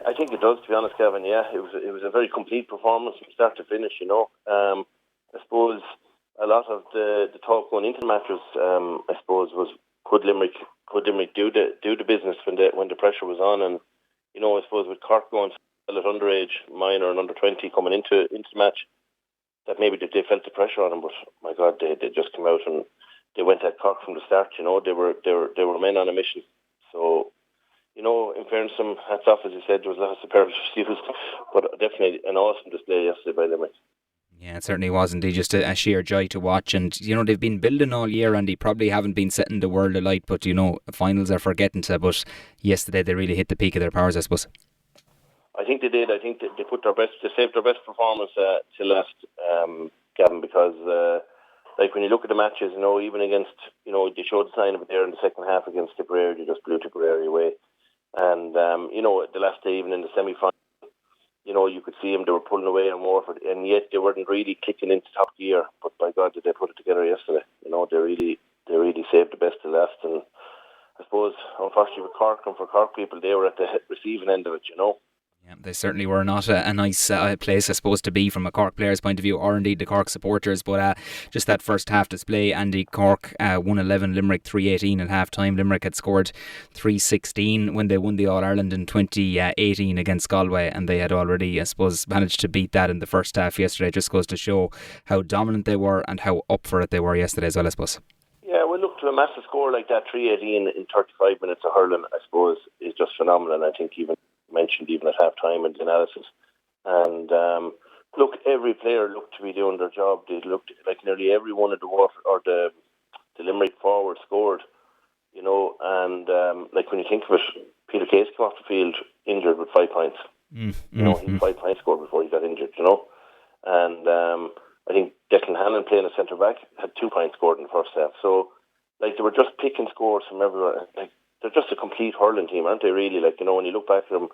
I think it does, to be honest, Kevin. Yeah, it was a very complete performance from start to finish. I suppose a lot of the talk going into the matches, I suppose, was could Limerick do the business when the pressure was on, and I suppose with Cork going at underage, minor and under 20 coming into the match, that maybe they felt the pressure on them, but my God, they just came out and they went at Cork from the start. They were men on a mission. So, in fairness, some hats off, as you said, there was a lot of superb used, but definitely an awesome display yesterday by Limerick. Yeah, it certainly was indeed just a sheer joy to watch. And, they've been building all year and they probably haven't been setting the world alight, but, finals are forgetting to. But yesterday they really hit the peak of their powers, I suppose. I think they did. I think they put their best, they saved their best performance till last, Gavin, because when you look at the matches, even against, they showed the sign of it there in the second half against Tipperary, they just blew Tipperary away. And, the last day, even in the semi-final, you could see them, they were pulling away on Waterford, and yet they weren't really kicking into top gear. But by God, did they put it together yesterday. They really saved the best to last. And I suppose, unfortunately, with Cork and for Cork people, they were at the receiving end of it, Yeah, they certainly were not a nice place, I suppose, to be from a Cork player's point of view, or indeed the Cork supporters. But just that first half display, Andy, Cork 1-11, Limerick 3-18 at half time. Limerick had scored 3-16 when they won the All-Ireland in 2018 against Galway, and they had already, I suppose, managed to beat that in the first half yesterday. It just goes to show how dominant they were and how up for it they were yesterday as well, I suppose. Yeah, well, look, to a massive score like that, 3-18 in 35 minutes of hurling, I suppose, is just phenomenal. And I think even mentioned even at half time in the analysis. And look, every player looked to be doing their job. They looked like nearly every one of the Limerick forwards scored, and when you think of it, Peter Case came off the field injured with 5 points. He had 5 points scored before he got injured, and I think Declan Hannon playing a centre back had 2 points scored in the first half. So they were just picking scores from everywhere. They're just a complete hurling team, aren't they, really? When you look back at them,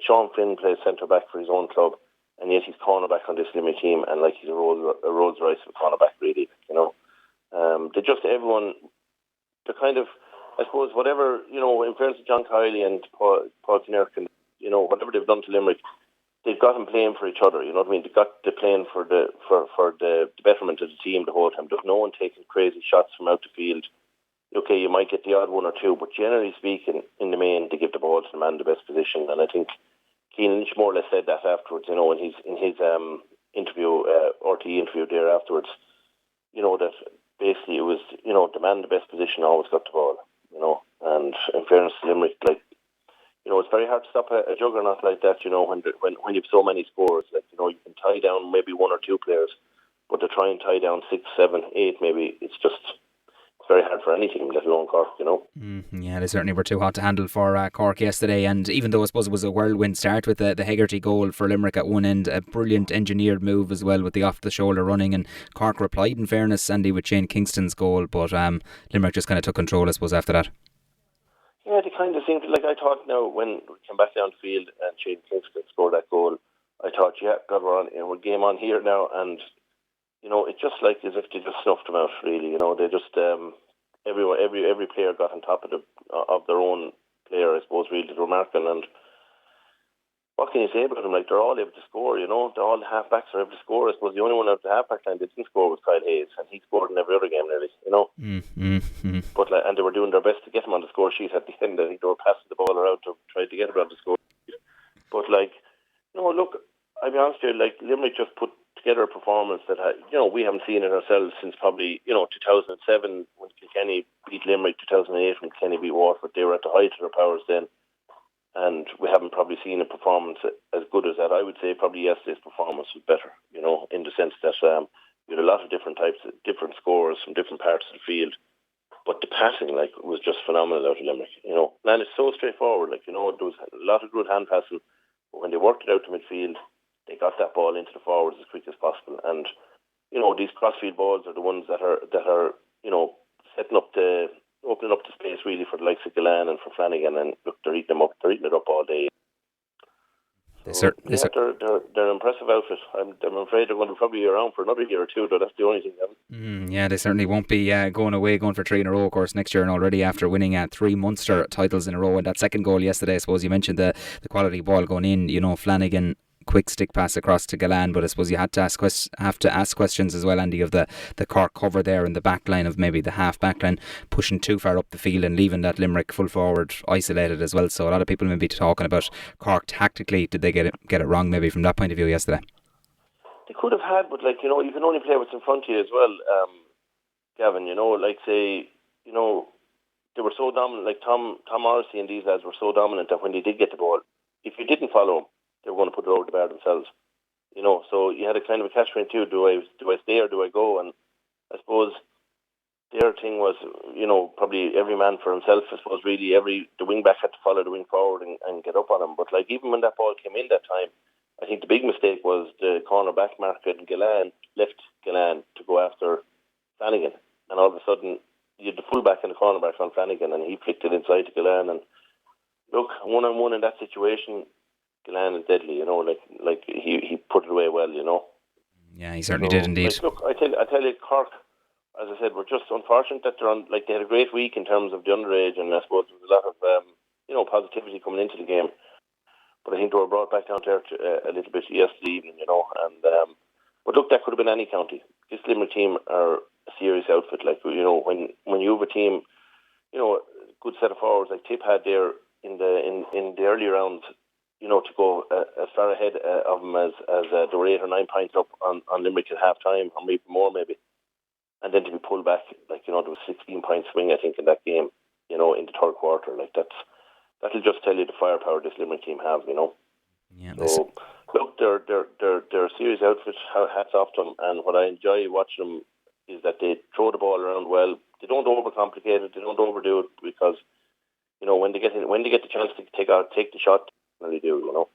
Sean Flynn plays centre-back for his own club, and yet he's cornerback on this Limerick team, and he's a Rolls Royce of cornerback, really, They're just everyone, they're kind of, I suppose, whatever, in fairness to John Kiley and Paul Kinnerkin, whatever they've done to Limerick, they've got them playing for each other, you know what I mean? They've got them playing for the betterment of the team the whole time. There's no one taking crazy shots from out the field. Okay, you might get the odd one or two, but generally speaking, in the main, they give the ball to the man in the best position. And I think Keane Lynch more or less said that afterwards, in his interview, RT interview there afterwards, that basically it was, the man in the best position always got the ball, And in fairness to Limerick, it's very hard to stop a juggernaut like that, when you have so many scores. You can tie down maybe 1 or 2 players, but to try and tie down 6, 7, 8, maybe, it's very hard for any team, let alone Cork, Yeah, they certainly were too hot to handle for Cork yesterday, and even though I suppose it was a whirlwind start with the Hegarty goal for Limerick at one end, a brilliant engineered move as well with the off-the-shoulder running, and Cork replied in fairness, Andy, with Shane Kingston's goal, but Limerick just kind of took control, I suppose, after that. Yeah, they kind of seemed I thought now when we came back down the field and Shane Kingston scored that goal, I thought, yeah, God, we're game on here now, and it's just as if they just snuffed them out, really. They just every player got on top of their own player, I suppose, really, to remarkable. And what can you say about them? They're all able to score, They're all the half-backs are able to score. I suppose the only one out of the half-back line that didn't score was Kyle Hayes, and he scored in every other game, nearly, But and they were doing their best to get him on the score sheet at the end. I think they were passing the ball around to try to get him on the score sheet. But, look, I'll be honest with you, Limerick just put together a performance that, we haven't seen it ourselves since probably, 2007 when Kilkenny beat Limerick, 2008 when Kilkenny beat Waterford. They were at the height of their powers then. And we haven't probably seen a performance as good as that. I would say probably yesterday's performance was better, in the sense that we had a lot of different different scores from different parts of the field. But the passing, was just phenomenal out of Limerick, And it's so straightforward, there was a lot of good hand passing. But when they worked it out to midfield, they got that ball into the forwards as quick as possible. And, these crossfield balls are the ones that are opening up the space really for the likes of Gillan and for Flanagan, and look, they're eating it up all day. So yeah, they're an impressive outfit. I'm afraid they're going to probably be around for another year or two, though. That's the only thing. Yeah, they certainly won't be going for three in a row, of course, next year, and already after winning three Munster titles in a row. And that second goal yesterday, I suppose you mentioned the quality ball going in. Flanagan, quick stick pass across to Galan, but I suppose you have to ask questions as well, Andy, of the Cork cover there in the back line, of maybe the half back line pushing too far up the field and leaving that Limerick full forward isolated as well. So a lot of people may be talking about Cork tactically. Did they get it wrong maybe from that point of view yesterday? They could have had, but you can only play what's in front of you as well, Gavin. They were so dominant. Like Tom Morrissey and these lads were so dominant that when they did get the ball, if you didn't follow them, they were going to put it over the bar themselves. So you had a kind of a catch-22. Do I stay or do I go? And I suppose their thing was, probably every man for himself. I suppose really the wing back had to follow the wing forward and get up on him. But even when that ball came in that time, I think the big mistake was the corner back marker and Galan left Galan to go after Flanagan, and all of a sudden you had the full back and the corner back on Flanagan, and he flicked it inside to Galan. And look, 1-on-1 in that situation, Galan is deadly. He put it away well. Yeah, he certainly did indeed. Look, I tell you, Cork, as I said, were just unfortunate that they're on. They had a great week in terms of the underage, and I suppose there was a lot of positivity coming into the game. But I think they were brought back down to earth a little bit yesterday evening, but look, that could have been any county. This Limerick team are a serious outfit. When you have a team, a good set of forwards like Tip had there in the early rounds, to go as far ahead of them as they were 8 or 9 points up on Limerick at half time, or maybe more maybe, and then to be pulled back, there was 16 point swing I think in that game, in the third quarter. That'll just tell you the firepower this Limerick team have, Yeah. So, look, they're a serious outfit. Hats off to them. And what I enjoy watching them is that they throw the ball around well. They don't overcomplicate it. They don't overdo it, because when they get the chance to take the shot, they do.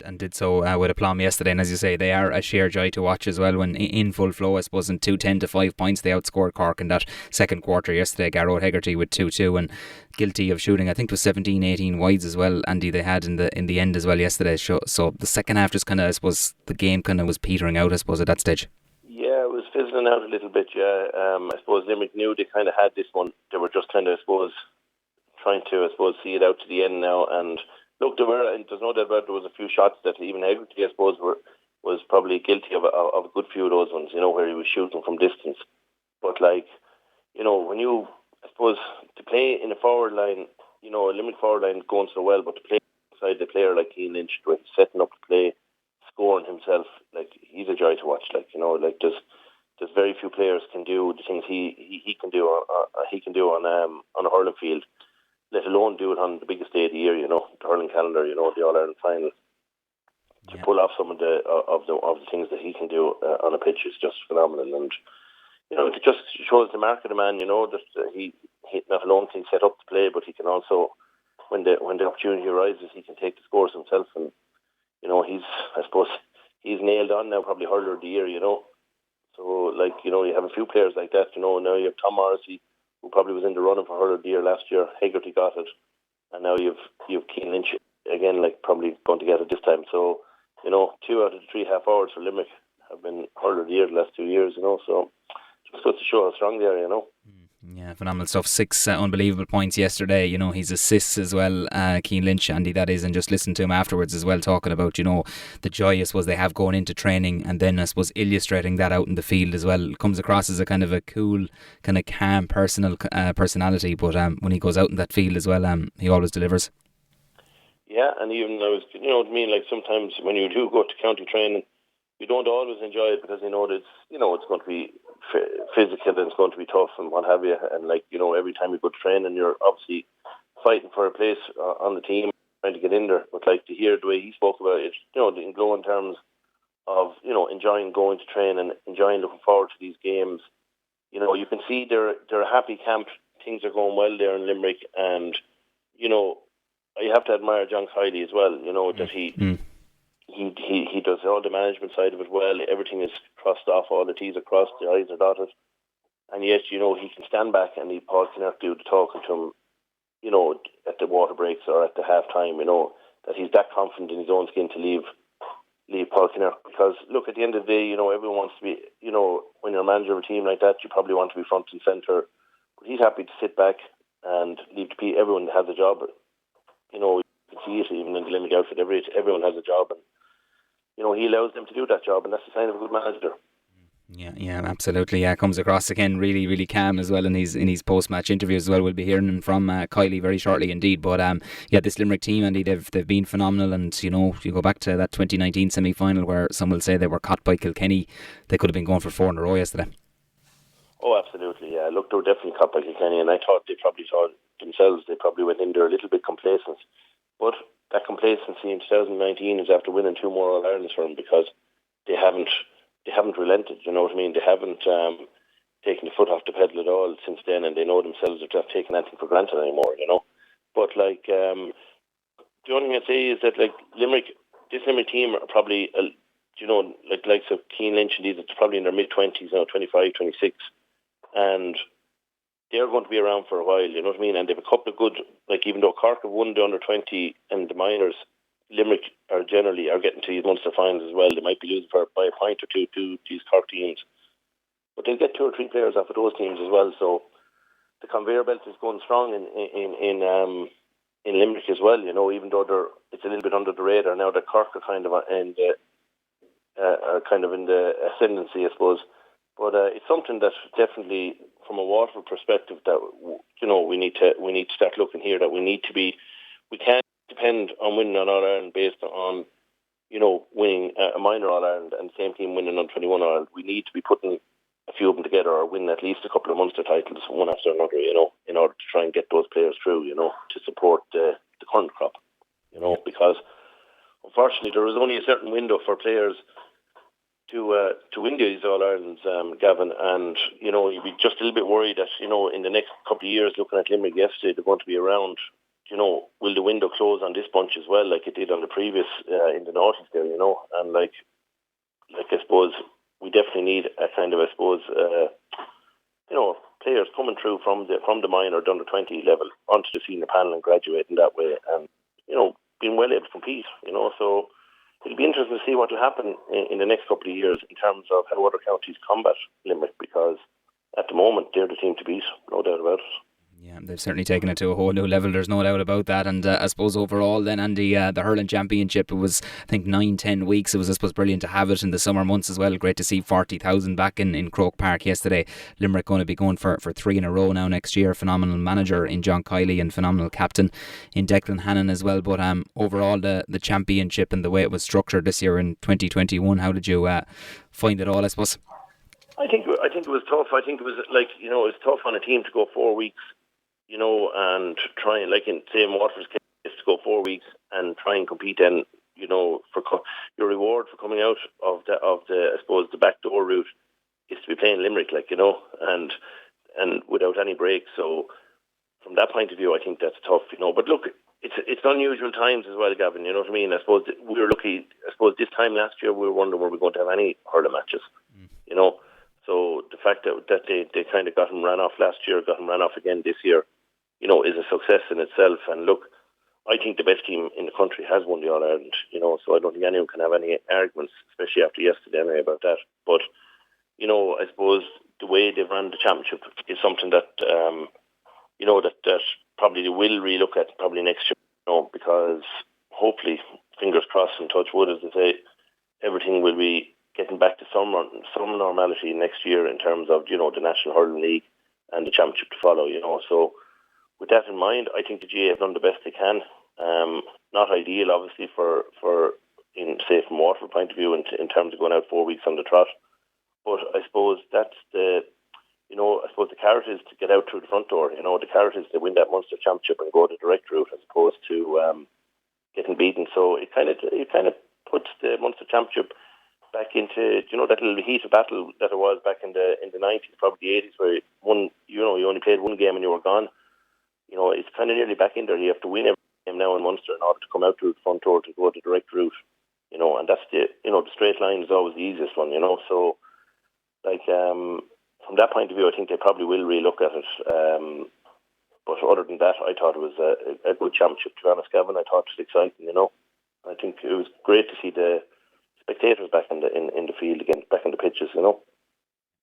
And did so with aplomb yesterday. And as you say, they are a sheer joy to watch as well when in full flow. I suppose in 2-10 to 5 points they outscored Cork in that second quarter yesterday. Garrod Hegarty with 2-2 and guilty of shooting, I think it was 17-18 wides as well, Andy, they had in the end as well yesterday. So the second half just kind of, I suppose, the game kind of was petering out, I suppose, at that stage. Yeah, it was fizzling out a little bit, yeah. I suppose Limerick knew they kind of had this one. They were just kind of, I suppose, trying to, see it out to the end now. And look, there's no doubt about it, there was a few shots that even Hegarty, I suppose, was probably guilty of a good few of those ones, where he was shooting from distance. But when you, I suppose, to play in a forward line, a Limerick forward line going so well, but to play inside the player like Cian Lynch, where he's setting up to play, scoring himself, he's a joy to watch. There's very few players can do the things he can do on a hurling field, let alone do it on the biggest day of the year, the hurling calendar, the All-Ireland final. To pull off some of the things that he can do on a pitch is just phenomenal. And it just shows the mark of the man, that he not alone can set up to play, but he can also, when the opportunity arises, he can take the scores himself. And he's nailed on now, probably hurler of the year. So you have a few players like that. Now you have Tom Morrissey, who probably was in the running for hurler of the year last year. Hegarty got it, and now you've Cian Lynch again, probably going to get it this time. So 2 out of the 3 half hours for Limerick have been hurler of the year the last 2 years. So just goes to show how strong they are. Yeah, phenomenal stuff. 6 unbelievable points yesterday. His assists as well, Cian Lynch, Andy, that is, and just listen to him afterwards as well, talking about, the joy, I suppose, they have going into training, and then, I suppose, illustrating that out in the field as well. It comes across as a kind of a cool, kind of calm personality, but when he goes out in that field as well, he always delivers. Yeah, and even what I mean, sometimes when you do go to county training, you don't always enjoy it, because that it's going to be physical and it's going to be tough and what have you. And every time you go to training, you're obviously fighting for a place on the team, trying to get in there. But to hear the way he spoke about it, in glowing terms of enjoying going to train and enjoying looking forward to these games. You can see they're a happy camp. Things are going well there in Limerick, and you have to admire John Kiley as well. That he does all the management side of it well. Everything is crossed off, all the T's are crossed, the I's are dotted. And yet, he can stand back and Paul cannot do the talking to him, at the water breaks or at the half time, that he's that confident in his own skin to leave Paul Kinner. Because look, at the end of the day, everyone wants to be, when you're a manager of a team like that, you probably want to be front and centre. But he's happy to sit back and leave to be. Everyone has a job. You can see it even in the Limerick outfit. Everyone has a job, and he allows them to do that job, and that's a sign of a good manager. Yeah, absolutely. Yeah, comes across again really, really calm as well in his post-match interviews as well. We'll be hearing from Kylie very shortly indeed. But this Limerick team, Andy, they've been phenomenal. And you go back to that 2019 semi-final where some will say they were caught by Kilkenny. They could have been going for 4 in a row yesterday. Oh, absolutely. Yeah, look, they were definitely caught by Kilkenny, and I thought they probably thought themselves they probably went in there a little bit complacent. But that complacency in 2019 is after winning 2 more All-Irelands for them, because they haven't relented, you know what I mean? They haven't taken the foot off the pedal at all since then, and they know themselves they're not taking anything for granted anymore, But the only thing I'd say is that this Limerick team are probably, likes of Keane Lynch and these, it's probably in their mid-20s now, 25, 26, and they're going to be around for a while, you know what I mean? And they have a couple of good, even though Cork have won the under-20 and the minors, Limerick are getting to these Munster finals as well. They might be losing by a point or two to these Cork teams, but they'll get 2 or 3 players off of those teams as well. So the conveyor belt is going strong in Limerick as well. Even though it's a little bit under the radar now that Cork are kind of in the ascendancy, I suppose. But it's something that definitely, from a Waterford perspective, that we need to start looking here. That we can't depend on winning an All-Ireland based on, winning a minor All-Ireland and the same team winning on 21 All-Ireland. We need to be putting a few of them together or win at least a couple of Munster titles, one after another, in order to try and get those players through, to support the current crop, because unfortunately there is only a certain window for players to win these All-Irelands, Gavin, and, you'd be just a little bit worried that, in the next couple of years, looking at Limerick yesterday, they're going to be around. Will the window close on this bunch as well, like it did on the previous in the noughties there, and I suppose we definitely need a kind of, players coming through from the minor, the under 20 level onto the senior panel and graduating that way, and being well able to compete. So it'll be interesting to see what will happen in the next couple of years in terms of how other counties combat Limerick, because at the moment they're the team to beat, no doubt about it. Yeah, they've certainly taken it to a whole new level, there's no doubt about that. And I suppose overall then, Andy, the hurling championship, it was, I think, 9-10 weeks. It was, I suppose, brilliant to have it in the summer months as well. Great to see 40,000 back in Croke Park yesterday. Limerick going to be going for 3 in a row now next year. Phenomenal manager in John Kiley and phenomenal captain in Declan Hannon as well. But overall, the championship and the way it was structured this year in 2021, how did you find it all, I suppose? I think it was tough. I think it was it was tough on a team to go 4 weeks, and try and, in Waterford's case, to go 4 weeks and try and compete then, for your reward for coming out of the I suppose the back door route is to be playing Limerick, and without any break. So from that point of view, I think that's tough, But look, it's unusual times as well, Gavin. You know what I mean? I suppose we were lucky. I suppose this time last year we were wondering were we going to have any hurling matches, So the fact that they kind of got him ran off last year, got him ran off again this year, is a success in itself. And look, I think the best team in the country has won the All-Ireland, so I don't think anyone can have any arguments, especially after yesterday anyway, about that. But, I suppose the way they've run the championship is something that, that probably they will relook at probably next year, because hopefully, fingers crossed and touch wood, as they say, everything will be getting back to some normality next year in terms of, the National Hurling League and the championship to follow, So with that in mind, I think the GA have done the best they can. Not ideal, obviously, for from Waterford point of view in terms of going out 4 weeks on the trot. But I suppose that's the carrot is to get out through the front door. The carrot is to win that Munster Championship and go the direct route as opposed to getting beaten. So it kind of puts the Munster Championship back into, that little heat of battle that it was back in the 90s, probably the 80s, where you only played one game and you were gone. It's kind of nearly back in there. You have to win every game now in Munster in order to come out through the front door to go the direct route. And that's the straight line is always the easiest one. So from that point of view, I think they probably will relook at it. But other than that, I thought it was a good championship. To be honest, Gavin, I thought it was exciting. think it was great to see the spectators back in the field again, back in the pitches,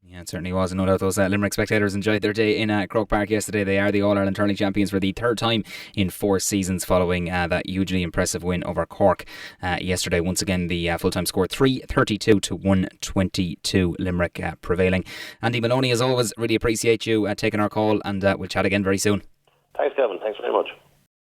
Yeah, it certainly was. No doubt those Limerick spectators enjoyed their day in Croke Park yesterday. They are the All-Ireland hurling champions for the third time in 4 seasons following that hugely impressive win over Cork yesterday. Once again, the full-time score 332 to 122, Limerick prevailing. Andy Moloney, as always, really appreciate you taking our call, and we'll chat again very soon. Thanks, Kevin. Thanks very much.